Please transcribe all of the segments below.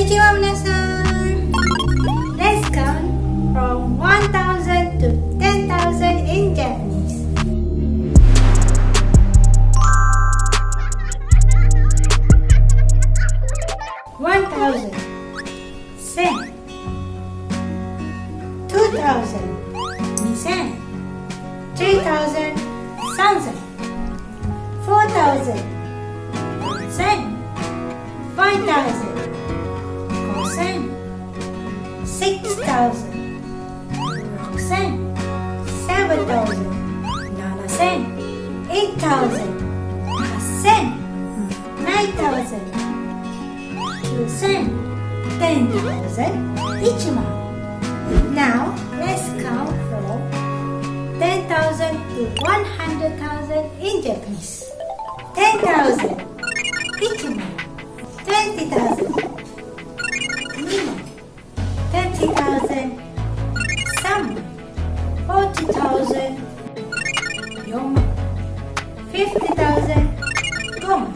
にちは皆さん。 Let's count from 1000 to 10,000 in Japanese. 1000 1000 2000 2000 3000 3000 4000 1000 5000 5000 6000 6000 7000 7000 8000 8000 9000 2000 10,000 1,000. Now let's count from 10,000 to 100,000 in Japanese. 10,000 1,000 20,000 2,000 30,000 3,000 40,000 4,000 50,000 5,000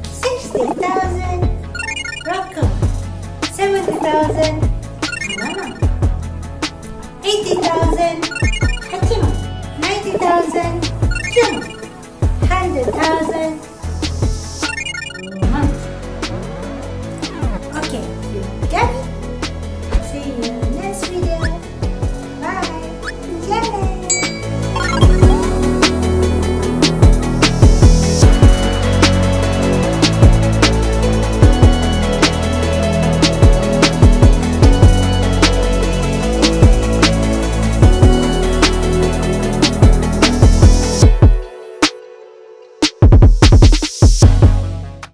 60,000 6,000 70,000 7,000 80,000 8,000 90,000 9,000 1,000 100,000